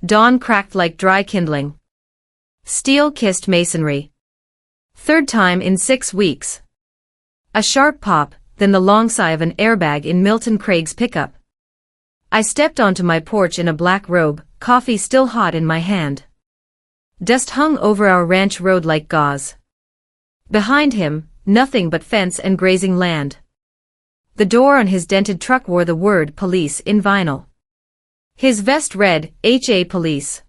Dawn cracked like dry kindling. Steel kissed masonry. Third time in 6 weeks. A sharp pop, then the long sigh of an airbag in Milton Craig's pickup. I stepped onto my porch in a black robe, coffee still hot in my hand. Dust hung over our ranch road like gauze. Behind him, nothing but fence and grazing land. The door on his dented truck wore the word police in vinyl. His vest read, HA Police.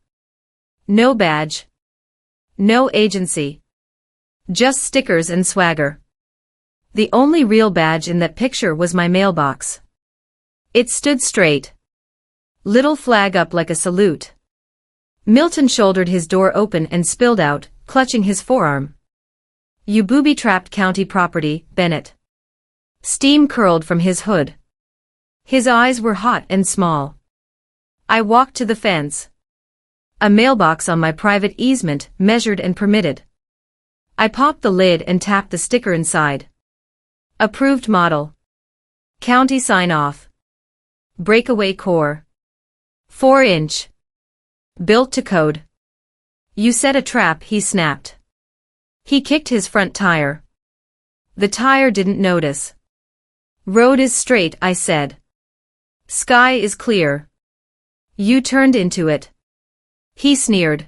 No badge. No agency. Just stickers and swagger. The only real badge in that picture was my mailbox. It stood straight. Little flag up like a salute. Milton shouldered his door open and spilled out, clutching his forearm. You booby-trapped county property, Bennett. Steam curled from his hood. His eyes were hot and small. I walked to the fence. A mailbox on my private easement, measured and permitted. I popped the lid and tapped the sticker inside. Approved model. County sign-off. Breakaway core. 4-inch. Built to code. You set a trap, he snapped. He kicked his front tire. The tire didn't notice. Road is straight, I said. Sky is clear. You turned into it. He sneered.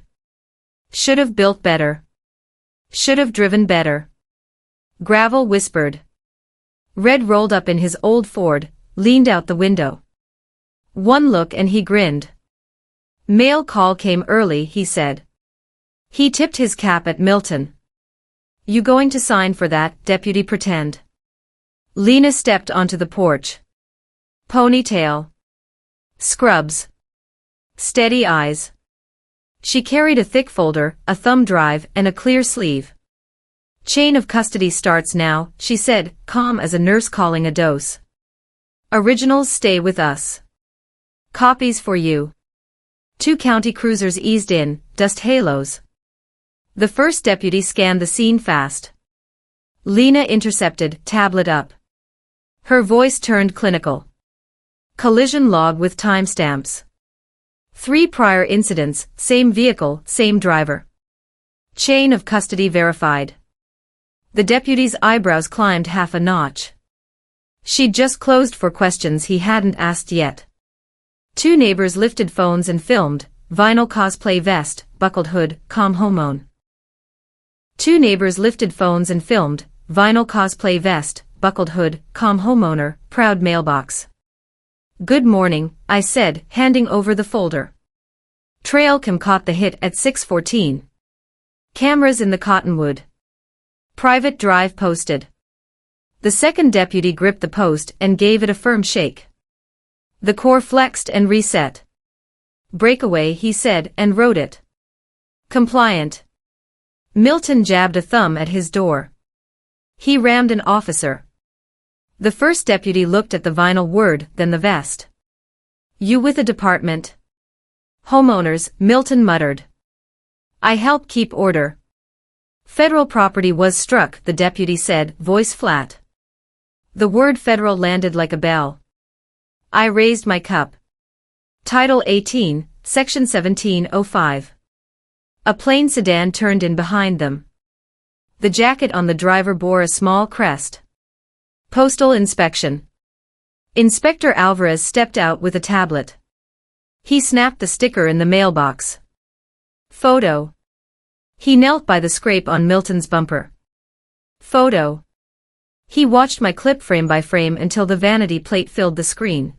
Should have built better. Should have driven better. Gravel whispered. Red rolled up in his old Ford, leaned out the window. One look and he grinned. Mail call came early, he said. He tipped his cap at Milton. You going to sign for that, Deputy Pretend? Lena stepped onto the porch. Ponytail. Scrubs. Steady eyes. She carried a thick folder, a thumb drive, and a clear sleeve. Chain of custody starts now, she said, calm as a nurse calling a dose. Originals stay with us. Copies for you. 2 county cruisers eased in, dust halos. The first deputy scanned the scene fast. Lena intercepted, tablet up. Her voice turned clinical. Collision log with timestamps. 3 prior incidents, same vehicle, same driver. Chain of custody verified. The deputy's eyebrows climbed half a notch. She'd just closed for questions he hadn't asked yet. 2 neighbors lifted phones and filmed, vinyl cosplay vest, buckled hood, calm homeowner. 2 neighbors lifted phones and filmed, vinyl cosplay vest, buckled hood, calm homeowner, proud mailbox. Good morning, I said, handing over the folder. Trail cam caught the hit at 6:14. Cameras in the cottonwood. Private drive posted. The second deputy gripped the post and gave it a firm shake. The core flexed and reset. Breakaway, he said, and wrote it. Compliant. Milton jabbed a thumb at his door. He rammed an officer. The first deputy looked at the vinyl word, then the vest. You with the department? Homeowners, Milton muttered. I help keep order. Federal property was struck, the deputy said, voice flat. The word federal landed like a bell. I raised my cup. Title 18, Section 1705. A plain sedan turned in behind them. The jacket on the driver bore a small crest. Postal inspection. Inspector Alvarez stepped out with a tablet. He snapped the sticker in the mailbox. Photo. He knelt by the scrape on Milton's bumper. Photo. He watched my clip frame by frame until the vanity plate filled the screen.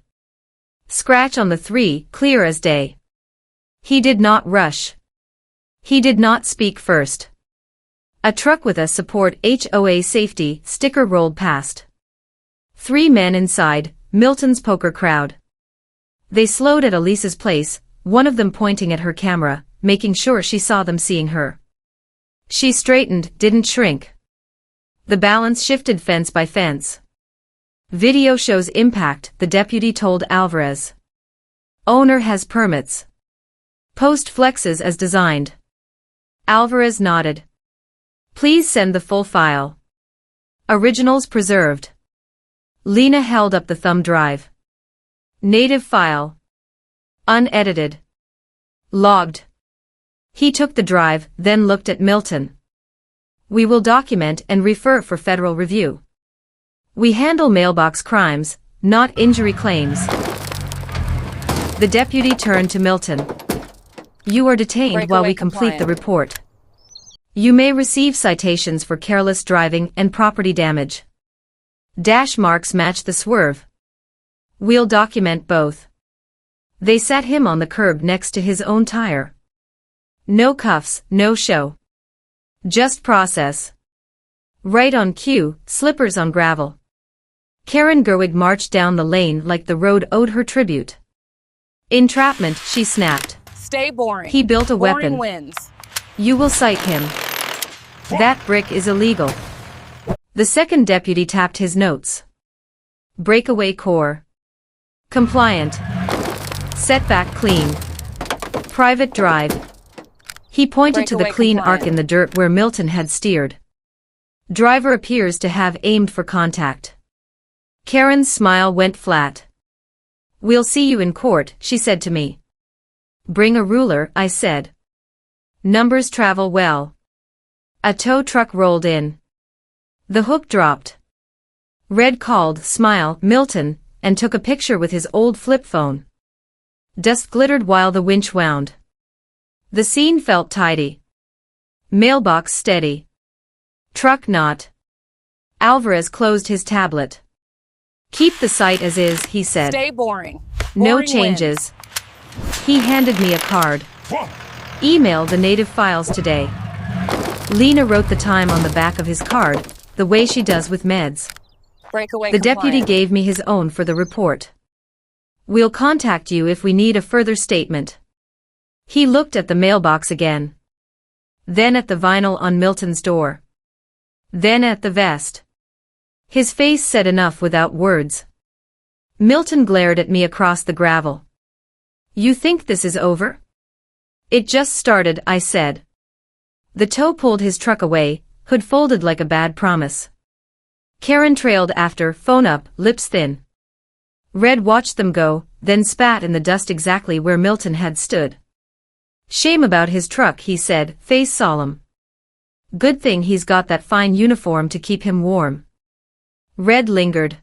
Scratch on the 3, clear as day. He did not rush. He did not speak first. A truck with a support HOA safety sticker rolled past. 3 men inside, Milton's poker crowd. They slowed at Elisa's place, one of them pointing at her camera, making sure she saw them seeing her. She straightened, didn't shrink. The balance shifted fence by fence. Video shows impact, the deputy told Alvarez. Owner has permits. Post flexes as designed. Alvarez nodded. Please send the full file. Originals preserved. Lena held up the thumb drive. Native file. Unedited. Logged. He took the drive, then looked at Milton. We will document and refer for federal review. We handle mailbox crimes, not injury claims. The deputy turned to Milton. You are detained Breakaway while we complete the compliant. report. You may receive citations for careless driving and property damage. Dash marks match the swerve. We'll document both. They sat him on the curb next to his own tire. No cuffs, no show. Just process. Right on cue, slippers on gravel. Karen Gerwig marched down the lane like the road owed her tribute. Entrapment, she snapped. Stay boring. He built a Boring weapon. wins. You will cite him. That brick is illegal. The second deputy tapped his notes. Breakaway core. Compliant. Setback clean. Private drive. He pointed to the Breakaway clean compliant. arc in the dirt where Milton had steered. Driver appears to have aimed for contact. Karen's smile went flat. We'll see you in court, she said to me. Bring a ruler, I said. Numbers travel well. A tow truck rolled in. The hook dropped. Red called, smile, Milton, and took a picture with his old flip phone. Dust glittered while the winch wound. The scene felt tidy. Mailbox steady. Truck not. Alvarez closed his tablet. Keep the site as is, he said. Stay boring. No Boring changes. He handed me a card. Email the native files today. Lena wrote the time on the back of his card, the way she does with meds. wins. Breakaway The deputy compliant. gave me his own for the report. We'll contact you if we need a further statement. He looked at the mailbox again. Then at the vinyl on Milton's door. Then at the vest. His face said enough without words. Milton glared at me across the gravel. You think this is over? It just started, I said. The tow pulled his truck away, hood folded like a bad promise. Karen trailed after, phone up, lips thin. Red watched them go, then spat in the dust exactly where Milton had stood. Shame about his truck, he said, face solemn. Good thing he's got that fine uniform to keep him warm. Red lingered.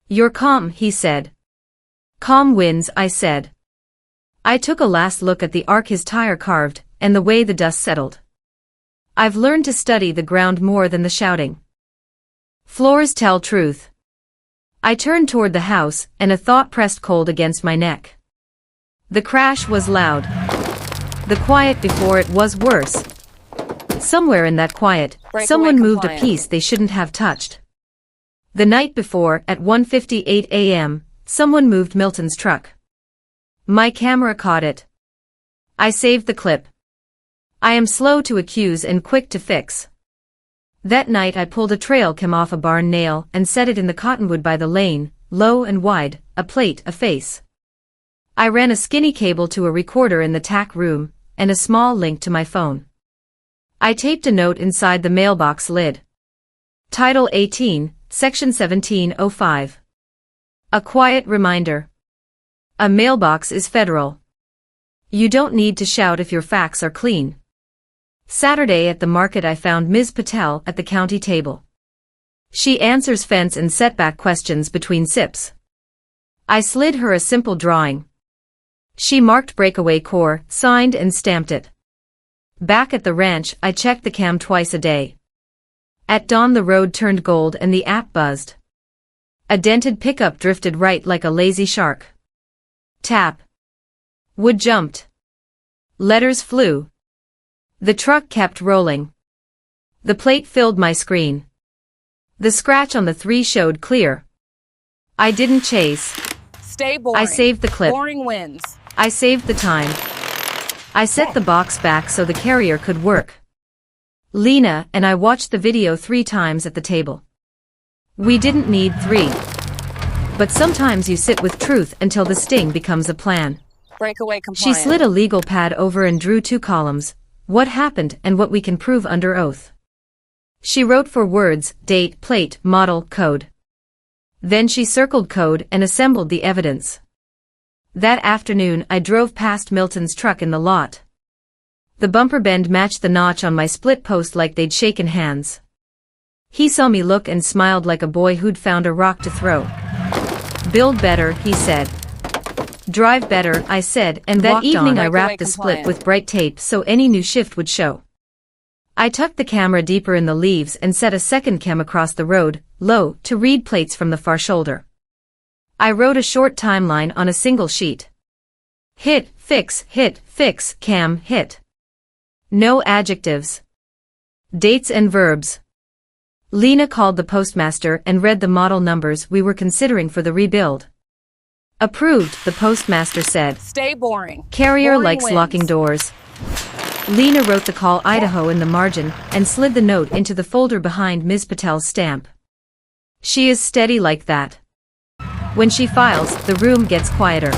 You're calm, he said. Calm wins, I said. I took a last look at the arc his tire carved, and the way the dust settled. I've learned to study the ground more than the shouting. Floors tell truth. I turned toward the house, and a thought pressed cold against my neck. The crash was loud. The quiet before it was worse. Somewhere in that quiet, Breakaway someone moved a compliant. piece they shouldn't have touched. The night before, at 1:58 a.m., someone moved Milton's truck. My camera caught it. I saved the clip. I am slow to accuse and quick to fix. That night I pulled a trail cam off a barn nail and set it in the cottonwood by the lane, low and wide, a plate, a face. I ran a skinny cable to a recorder in the tack room, and a small link to my phone. I taped a note inside the mailbox lid. Title 18, Section 1705. A quiet reminder. A mailbox is federal. You don't need to shout if your facts are clean. Saturday at the market I found Ms. Patel at the county table. She answers fence and setback questions between sips. I slid her a simple drawing. She marked breakaway core, signed and stamped it. Back at the ranch, I checked the cam twice a day. At dawn the road turned gold and the app buzzed. A dented pickup drifted right like a lazy shark. Tap. Wood jumped. Letters flew. The truck kept rolling. The plate filled my screen. The scratch on the 3 showed clear. I didn't chase. Stay boring. I saved the clip. Boring wins. I saved the time. I set the box back so the carrier could work. Lena and I watched the video 3 times at the table. We didn't need 3. But sometimes you sit with truth until the sting becomes a plan. Breakaway She compliant. slid a legal pad over and drew 2 columns, what happened and what we can prove under oath. She wrote 4 words, date, plate, model, code. Then she circled code and assembled the evidence. That afternoon I drove past Milton's truck in the lot. The bumper bend matched the notch on my split post like they'd shaken hands. He saw me look and smiled like a boy who'd found a rock to throw. "Build better," he said. "Drive better," I said, and that evening I wrapped the split with bright tape so any new shift would show. I tucked the camera deeper in the leaves and set a second cam across the road, low, to read plates from the far shoulder. I wrote a short timeline on a single sheet. Hit, fix, cam, hit. No adjectives. Dates and verbs. Lena called the postmaster and read the model numbers we were considering for the rebuild. "Approved," the postmaster said. Stay boring. "Carrier Boring likes wins. locking doors." Lena wrote the call Idaho in the margin and slid the note into the folder behind Ms. Patel's stamp. She is steady like that. When she files, the room gets quieter.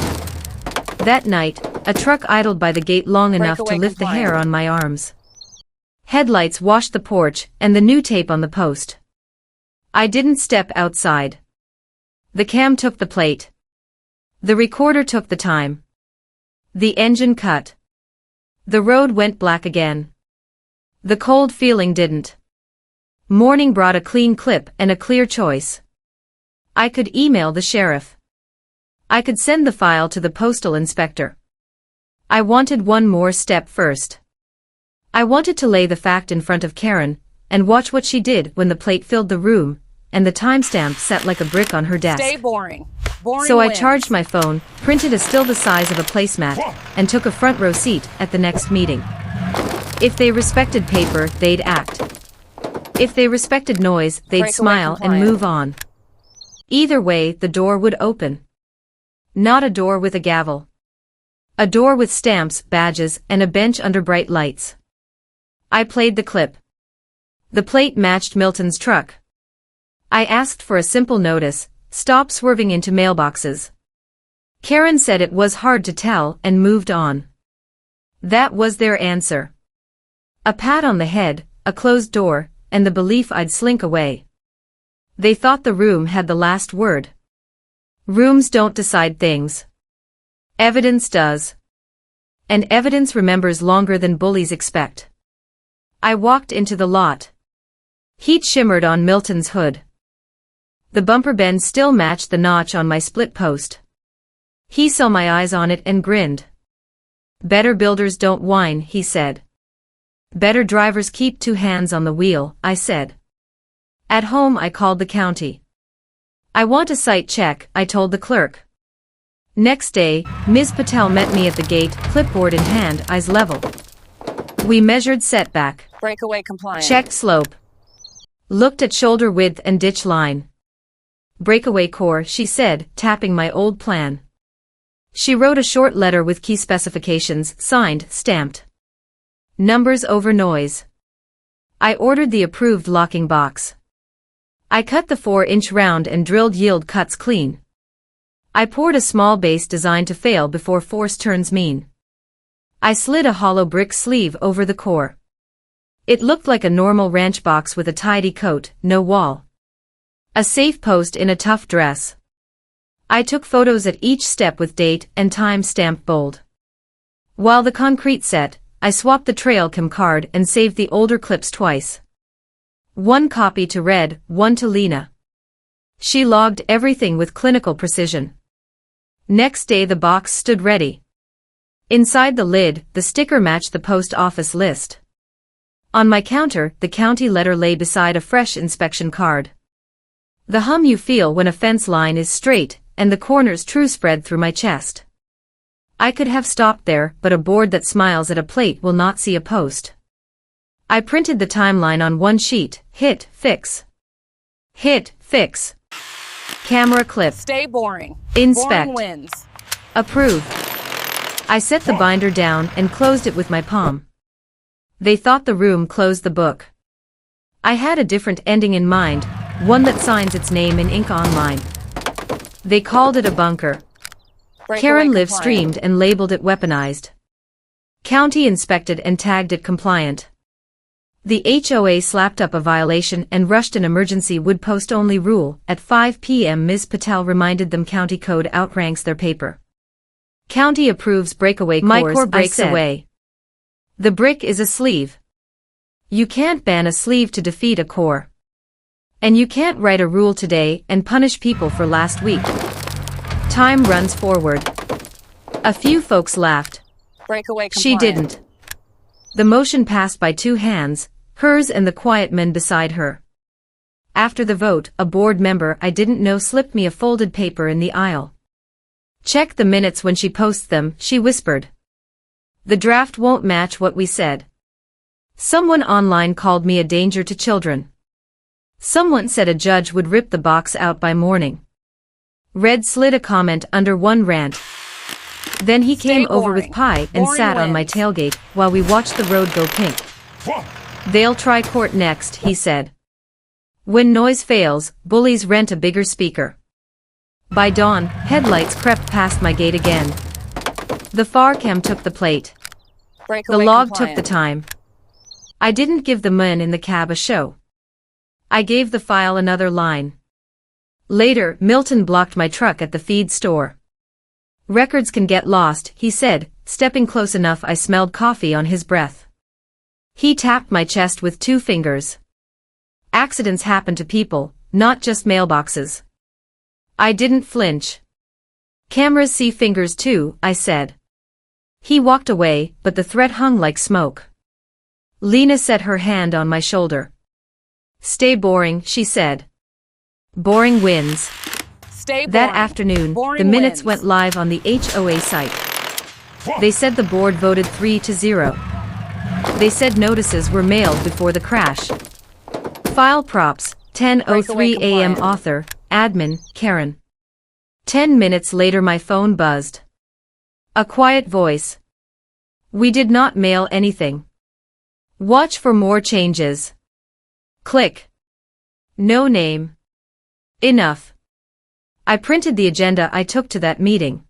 That night, a truck idled by the gate long enough to Breakaway lift the hair compliant. on my arms. Headlights washed the porch and the new tape on the post. I didn't step outside. The cam took the plate. The recorder took the time. The engine cut. The road went black again. The cold feeling didn't. Morning brought a clean clip and a clear choice. I could email the sheriff. I could send the file to the postal inspector. I wanted one more step first. I wanted to lay the fact in front of Karen, and watch what she did when the plate filled the room, and the timestamp sat like a brick on her desk. Stay boring. Boring So I wins. charged my phone, printed a still the size of a placemat, and took a front row seat at the next meeting. If they respected paper, they'd act. If they respected noise, they'd Breakaway smile and compliant. move on. Either way, the door would open. Not a door with a gavel. A door with stamps, badges, and a bench under bright lights. I played the clip. The plate matched Milton's truck. I asked for a simple notice: stop swerving into mailboxes. Karen said it was hard to tell and moved on. That was their answer. A pat on the head, a closed door, and the belief I'd slink away. They thought the room had the last word. Rooms don't decide things. Evidence does. And evidence remembers longer than bullies expect. I walked into the lot. Heat shimmered on Milton's hood. The bumper bend still matched the notch on my split post. He saw my eyes on it and grinned. "Better builders don't whine," he said. "Better drivers keep two hands on the wheel," I said. At home I called the county. "I want a site check," I told the clerk. Next day, Ms. Patel met me at the gate, clipboard in hand, eyes level. We measured setback. Breakaway compliant. Checked slope. Looked at shoulder width and ditch line. "Breakaway core," she said, tapping my old plan. She wrote a short letter with key specifications, signed, stamped. Numbers over noise. I ordered the approved locking box. I cut the 4-inch round and drilled yield cuts clean. I poured a small base designed to fail before force turns mean. I slid a hollow brick sleeve over the core. It looked like a normal ranch box with a tidy coat, no wall. A safe post in a tough dress. I took photos at each step with date and time stamped bold. While the concrete set, I swapped the trail cam card and saved the older clips twice. One copy to Red, one to Lena. She logged everything with clinical precision. Next day the box stood ready. Inside the lid, the sticker matched the post office list. On my counter, the county letter lay beside a fresh inspection card. The hum you feel when a fence line is straight, and the corners true spread through my chest. I could have stopped there, but a board that smiles at a plate will not see a post. I printed the timeline on one sheet, hit, fix. Hit, fix. Camera clip. Stay boring. Inspect. Boring wins. Approve. I set the binder down and closed it with my palm. They thought the room closed the book. I had a different ending in mind, one that signs its name in ink online. They called it a bunker. Breakaway Karen live compliant. streamed and labeled it weaponized. County inspected and tagged it compliant. The HOA slapped up a violation and rushed an emergency wood post only rule. At 5 p.m. Ms. Patel reminded them county code outranks their paper. County approves breakaway course. My core breaks away. The brick is a sleeve. You can't ban a sleeve to defeat a core. And you can't write a rule today and punish people for last week. Time runs forward. A few folks laughed. Breakaway compliant. She didn't. The motion passed by 2 hands, hers and the quiet men beside her. After the vote, a board member I didn't know slipped me a folded paper in the aisle. Check the minutes when she posts them, she whispered. The draft won't match what we said. Someone online called me a danger to children. Someone said a judge would rip the box out by morning. Red slid a comment under one rant. Then he came over with pie and sat on my tailgate while we watched the road go pink. They'll try court next, he said. When noise fails, bullies rent a bigger speaker. By dawn, headlights crept past my gate again. The far cam took the plate. The log took the time. I didn't give the man in the cab a show. I gave the file another line. Later, Milton blocked my truck at the feed store. Records can get lost, he said, stepping close enough I smelled coffee on his breath. He tapped my chest with 2 fingers. Accidents happen to people, not just mailboxes. I didn't flinch. Cameras see fingers too, I said. He walked away, but the threat hung like smoke. Lena set her hand on my shoulder. Stay boring, she said. Boring wins. Stay boring. That afternoon, the minutes went live on the HOA site. They said the board voted 3-0. They said notices were mailed before the crash. File props, 10:03 a.m. author, admin, Karen. 10 minutes later my phone buzzed. A quiet voice. We did not mail anything. Watch for more changes. Click. No name. Enough. I printed the agenda I took to that meeting.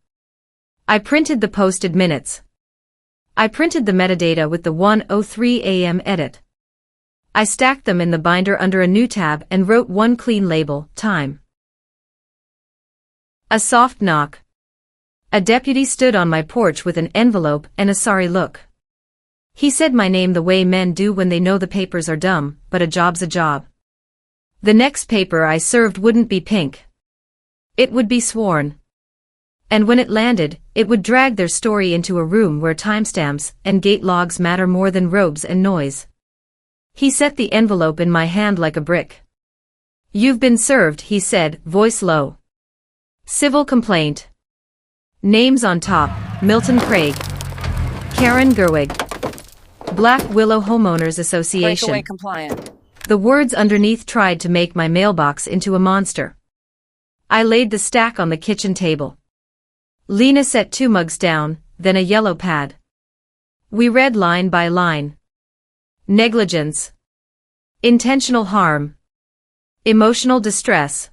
I printed the posted minutes. I printed the metadata with the 1:03 a.m. edit. I stacked them in the binder under a new tab and wrote one clean label, time. A soft knock. A deputy stood on my porch with an envelope and a sorry look. He said my name the way men do when they know the papers are dumb, but a job's a job. The next paper I served wouldn't be pink. It would be sworn. And when it landed, it would drag their story into a room where timestamps and gate logs matter more than robes and noise. He set the envelope in my hand like a brick. You've been served, he said, voice low. Civil complaint. Names on top, Milton Craig. Karen Gerwig. Black Willow Homeowners Association. Breakaway compliant. The words underneath tried to make my mailbox into a monster. I laid the stack on the kitchen table. Lena set 2 mugs down, then a yellow pad. We read line by line. Negligence. Intentional harm. Emotional distress.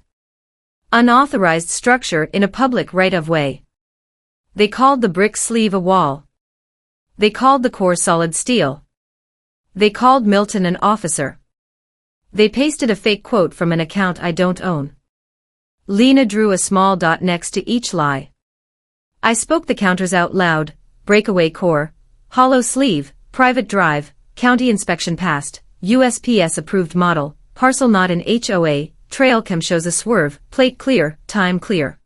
Unauthorized structure in a public right-of-way. They called the brick sleeve a wall. They called the core solid steel. They called Milton an officer. They pasted a fake quote from an account I don't own. Lena drew a small dot next to each lie. I spoke the counters out loud: breakaway core, hollow sleeve, private drive, county inspection passed, USPS approved model, parcel not in HOA, trail cam shows a swerve, plate clear, time clear.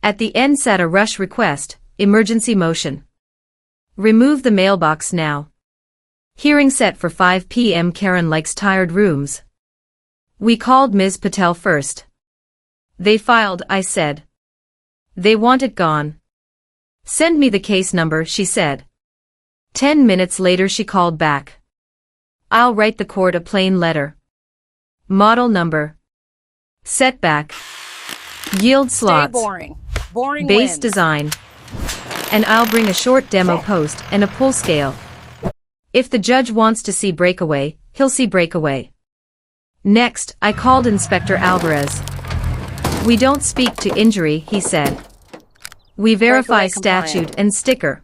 At the end sat a rush request, emergency motion. Remove the mailbox now. Hearing set for 5 p.m. Karen likes tired rooms. We called Ms. Patel first. They filed, I said. They want it gone. Send me the case number, she said. 10 minutes later she called back. I'll write the court a plain letter. Model number. Setback. Yield slots. Stay boring. Boring Base wins. design. And I'll bring a short demo post and a pull scale. If the judge wants to see breakaway, he'll see breakaway. Next, I called Inspector Alvarez. We don't speak to injury, he said. We verify statute and sticker.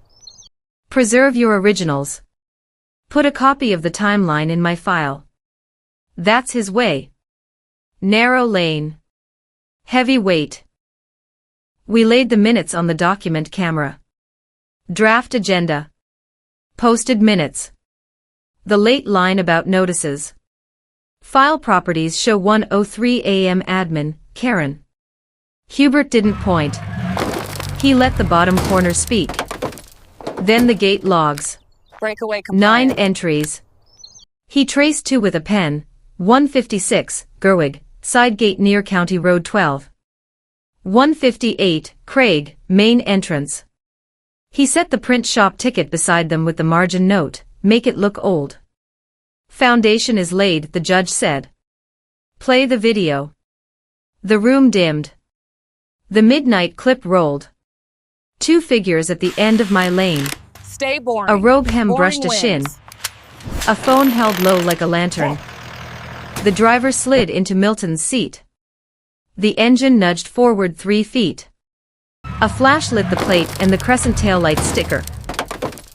Preserve your originals. Put a copy of the timeline in my file. That's his way. Narrow lane. Heavy weight. We laid the minutes on the document camera. Draft agenda. Posted minutes. The late line about notices. File properties show 1:03 a.m. Admin, Karen. Hubert didn't point. He let the bottom corner speak. Then the gate logs. Breakaway 9 compliant. entries. He traced 2 with a pen. 156, Gerwig, side gate near County Road 12. 158, Craig, main entrance. He set the print shop ticket beside them with the margin note, make it look old. Foundation is laid, the judge said. Play the video. The room dimmed. The midnight clip rolled. 2 figures at the end of my lane. Stay boring. A robe hem Boring brushed a wins. shin. A phone held low like a lantern. The driver slid into Milton's seat. The engine nudged forward 3 feet. A flash lit the plate and the crescent taillight sticker.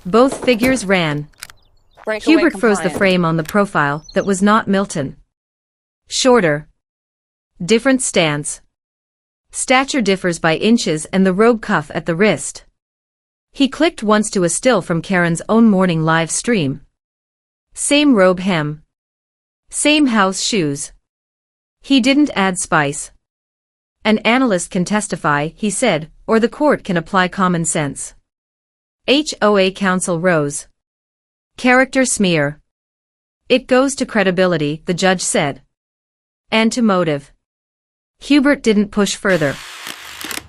Both figures ran. Breakaway Hubert froze the compliant. frame on the profile that was not Milton. Shorter. Different stance. Stature differs by inches and the robe cuff at the wrist. He clicked once to a still from Karen's own morning live stream. Same robe hem. Same house shoes. He didn't add spice. An analyst can testify, he said, or the court can apply common sense. HOA counsel rose. Character smear. It goes to credibility, the judge said. And to motive. Hubert didn't push further.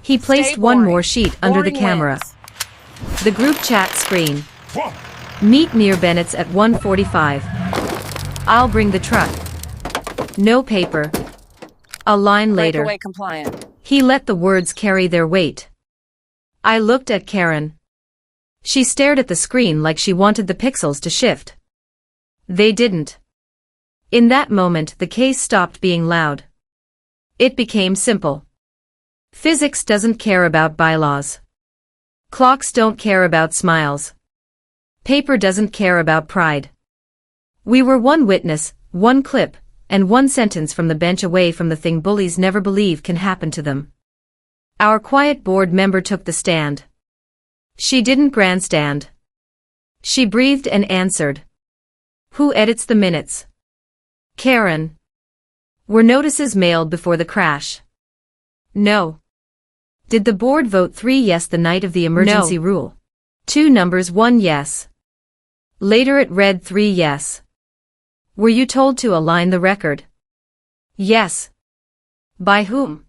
He placed Stay one boring. more sheet under the Boring camera. wins. The group chat screen. Meet near Bennett's at 1:45. I'll bring the truck. No paper. A line later. Breakaway compliant. He let the words carry their weight. I looked at Karen. She stared at the screen like she wanted the pixels to shift. They didn't. In that moment, the case stopped being loud. It became simple. Physics doesn't care about bylaws. Clocks don't care about smiles. Paper doesn't care about pride. We were one witness, one clip, and one sentence from the bench away from the thing bullies never believe can happen to them. Our quiet board member took the stand. She didn't grandstand. She breathed and answered. Who edits the minutes? Karen. Were notices mailed before the crash? No. Did the board vote 3 yes the night of the emergency rule? 2 numbers 1 yes. Later it read 3 yes. Were you told to align the record? Yes. By whom?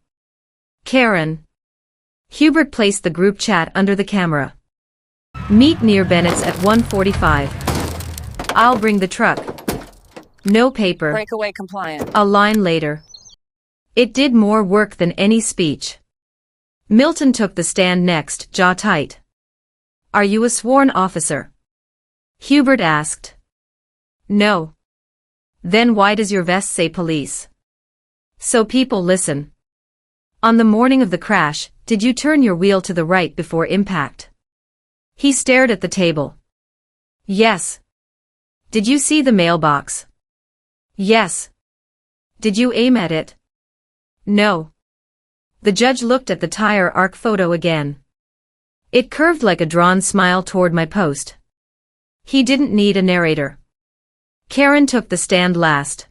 Karen. Hubert placed the group chat under the camera. Meet near Bennett's at 1:45. I'll bring the truck. No paper. Breakaway compliant. A line later. It did more work than any speech. Milton took the stand next, jaw tight. Are you a sworn officer? Hubert asked. No. Then why does your vest say police? So people listen. On the morning of the crash, did you turn your wheel to the right before impact? He stared at the table. Yes. Did you see the mailbox? Yes. Did you aim at it? No. The judge looked at the tire arc photo again. It curved like a drawn smile toward my post. He didn't need a narrator. Karen took the stand last.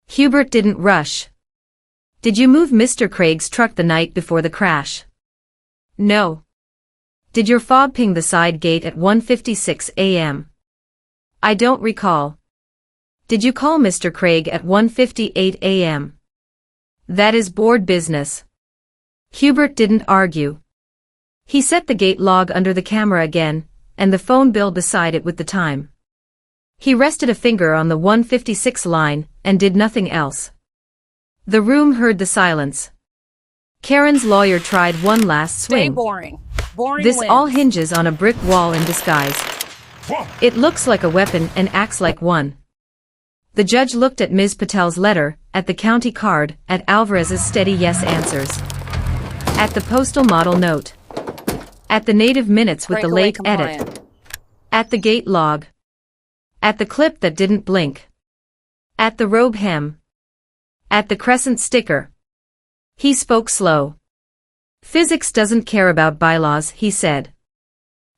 Hubert didn't rush. Did you move Mr. Craig's truck the night before the crash? No. Did your fob ping the side gate at 1:56 a.m.? I don't recall. Did you call Mr. Craig at 1:58 a.m.? That is board business. Hubert didn't argue. He set the gate log under the camera again, and the phone bill beside it with the time. He rested a finger on the 1:56 line, and did nothing else. The room heard the silence. Karen's lawyer tried one last Stay swing. boring. Boring This wins. all hinges on a brick wall in disguise. It looks like a weapon and acts like one. The judge looked at Ms. Patel's letter, at the county card, at Alvarez's steady yes answers. At the postal model note. At the native minutes with the Breakaway late compliant. edit. At the gate log. At the clip that didn't blink. At the robe hem. At the crescent sticker. He spoke slow. Physics doesn't care about bylaws, he said.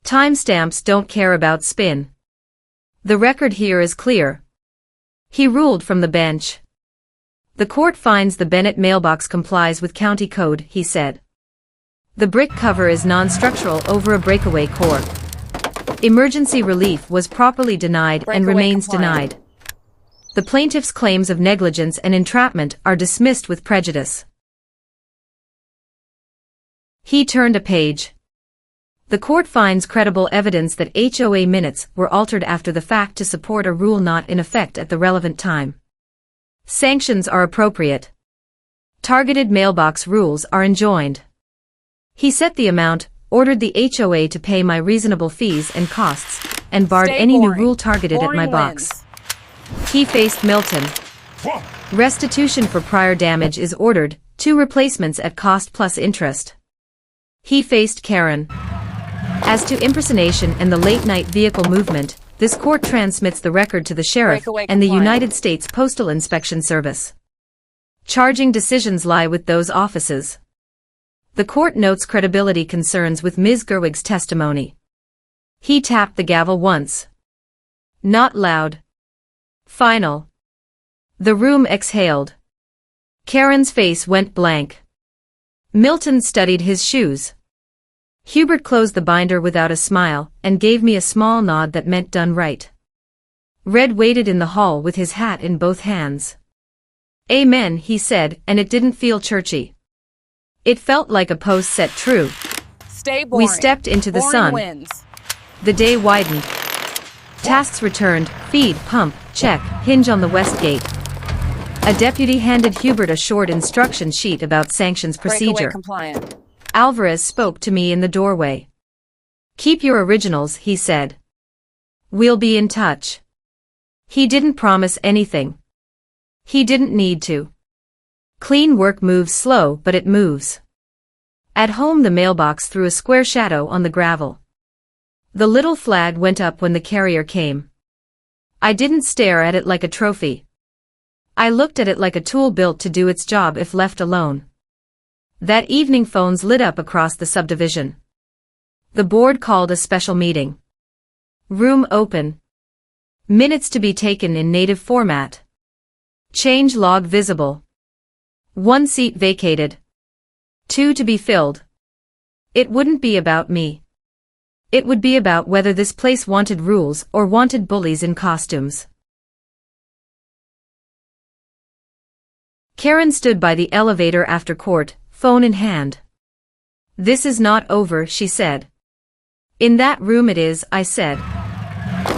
Timestamps don't care about spin. The record here is clear. He ruled from the bench. The court finds the Bennett mailbox complies with county code, he said. The brick cover is non-structural over a breakaway core. Emergency relief was properly denied and remains denied. The plaintiff's claims of negligence and entrapment are dismissed with prejudice. He turned a page. The court finds credible evidence that HOA minutes were altered after the fact to support a rule not in effect at the relevant time. Sanctions are appropriate. Targeted mailbox rules are enjoined. He set the amount, ordered the HOA to pay my reasonable fees and costs, and barred any new rule targeted at my box. He faced Milton. Restitution for prior damage is ordered, 2 replacements at cost plus interest. He faced Karen. As to impersonation and the late-night vehicle movement, this court transmits the record to the sheriff and the United States Postal Inspection Service. Charging decisions lie with those offices. The court notes credibility concerns with Ms. Gerwig's testimony. He tapped the gavel once. Not loud. Final. The room exhaled. Karen's face went blank. Milton studied his shoes. Hubert closed the binder without a smile, and gave me a small nod that meant done right. Red waited in the hall with his hat in both hands. Amen, he said, and it didn't feel churchy. It felt like a post set true. Stay boring. We stepped into the Boring sun. wins. The day widened. Tasks returned, feed, pump, check, hinge on the west gate. A deputy handed Hubert a short instruction sheet about sanctions procedure. Breakaway compliant. Alvarez spoke to me in the doorway. Keep your originals, he said. We'll be in touch. He didn't promise anything. He didn't need to. Clean work moves slow, but it moves. At home, the mailbox threw a square shadow on the gravel. The little flag went up when the carrier came. I didn't stare at it like a trophy. I looked at it like a tool built to do its job if left alone. That evening, phones lit up across the subdivision. The board called a special meeting. Room open. Minutes to be taken in native format. Change log visible. 1 seat vacated. 2 to be filled. It wouldn't be about me. It would be about whether this place wanted rules or wanted bullies in costumes. Karen stood by the elevator after court, phone in hand. This is not over, she said. In that room it is, I said.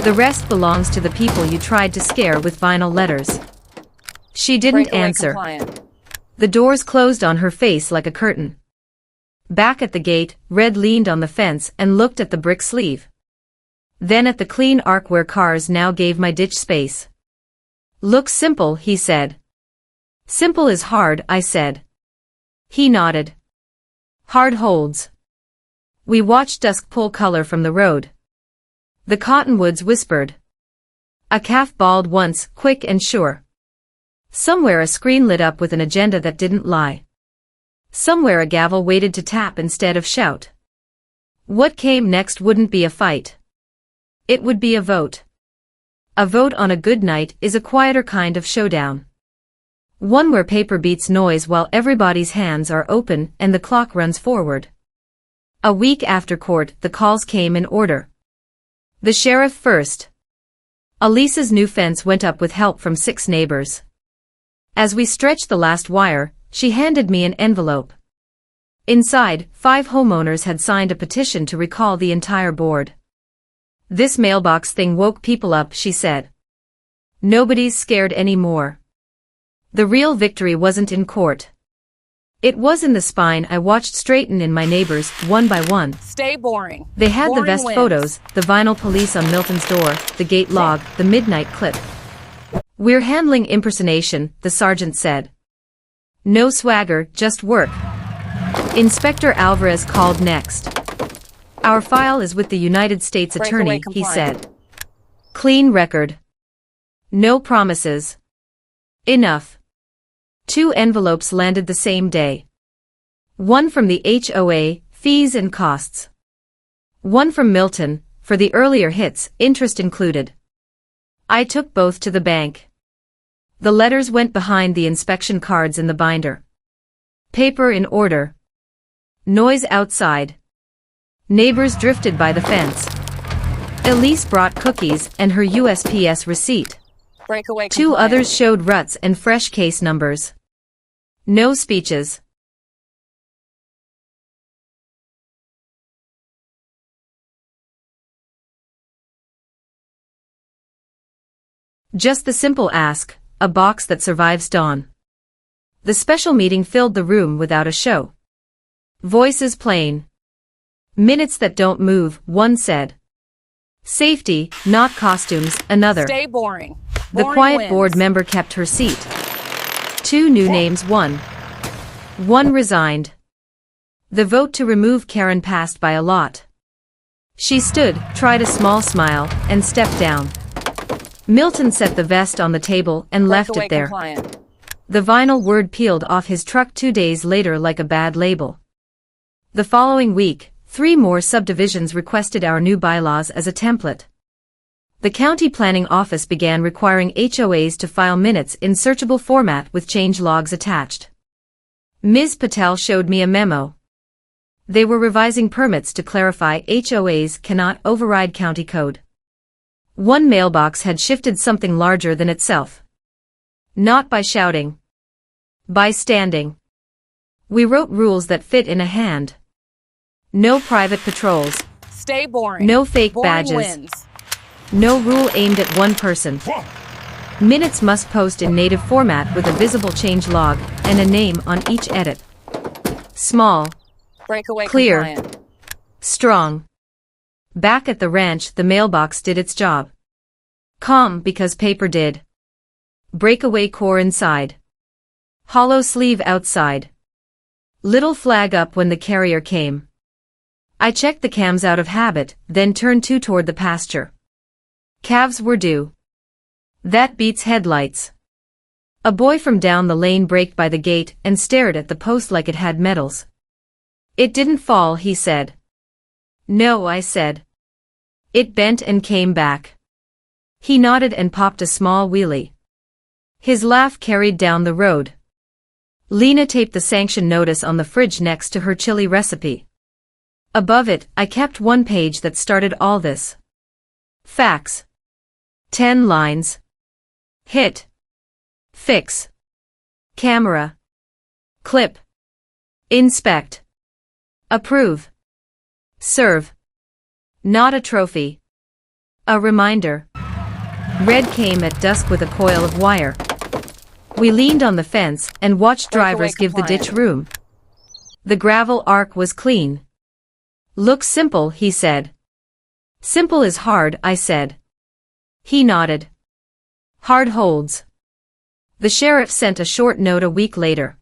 The rest belongs to the people you tried to scare with vinyl letters. She didn't Breakaway answer. compliant. The doors closed on her face like a curtain. Back at the gate, Red leaned on the fence and looked at the brick sleeve. Then at the clean arc where cars now gave my ditch space. Looks simple, he said. Simple is hard, I said. He nodded. Hard holds. We watched dusk pull color from the road. The cottonwoods whispered. A calf bawled once, quick and sure. Somewhere a screen lit up with an agenda that didn't lie. Somewhere a gavel waited to tap instead of shout. What came next wouldn't be a fight. It would be a vote. A vote on a good night is a quieter kind of showdown. One where paper beats noise while everybody's hands are open and the clock runs forward. A week after court, the calls came in order. The sheriff first. Elisa's new fence went up with help from 6 neighbors. As we stretched the last wire, she handed me an envelope. Inside, 5 homeowners had signed a petition to recall the entire board. This mailbox thing woke people up, she said. Nobody's scared anymore. The real victory wasn't in court. It was in the spine I watched straighten in my neighbors, one by one. Stay boring. They had Boring the vest wins. photos, the vinyl police on Milton's door, the gate log, the midnight clip. We're handling impersonation, the sergeant said. No swagger, just work. Inspector Alvarez called next. Our file is with the United States Attorney, he said. Clean record. No promises. Enough. 2 envelopes landed the same day. One from the HOA, fees and costs. One from Milton, for the earlier hits, interest included. I took both to the bank. The letters went behind the inspection cards in the binder. Paper in order. Noise outside. Neighbors drifted by the fence. Elise brought cookies and her USPS receipt. Breakaway Two compliant. others showed ruts and fresh case numbers. No speeches. Just the simple ask, a box that survives dawn. The special meeting filled the room without a show. Voices plain. Minutes that don't move, one said. Safety, not costumes, another. Stay boring. The Boring quiet wins. board member kept her seat. Two new names won. One resigned. The vote to remove Karen passed by a lot. She stood, tried a small smile, and stepped down. Milton set the vest on the table and left Breakaway it there. compliant. The vinyl word peeled off his truck 2 days later like a bad label. The following week, 3 more subdivisions requested our new bylaws as a template. The county planning office began requiring HOAs to file minutes in searchable format with change logs attached. Ms. Patel showed me a memo. They were revising permits to clarify HOAs cannot override county code. One mailbox had shifted something larger than itself. Not by shouting. By standing. We wrote rules that fit in a hand. No private patrols. Stay boring. No fake Boring badges. wins. No rule aimed at one person. Minutes must post in native format with a visible change log and a name on each edit. Small. Breakaway Clear. compliant. Strong. Back at the ranch, the mailbox did its job. Calm because paper did. Breakaway core inside. Hollow sleeve outside. Little flag up when the carrier came. I checked the cams out of habit, then turned 2 toward the pasture. Calves were due. That beats headlights. A boy from down the lane braked by the gate and stared at the post like it had metals. It didn't fall, he said. No, I said. It bent and came back. He nodded and popped a small wheelie. His laugh carried down the road. Lena taped the sanction notice on the fridge next to her chili recipe. Above it, I kept one page that started all this. Facts. 10 lines. Hit. Fix. Camera. Clip. Inspect. Approve. Serve. Not a trophy. A reminder. Red came at dusk with a coil of wire. We leaned on the fence and watched drivers give the ditch room. The gravel arc was clean. Looks simple, he said. Simple is hard, I said. He nodded. Hard holds. The sheriff sent a short note a week later.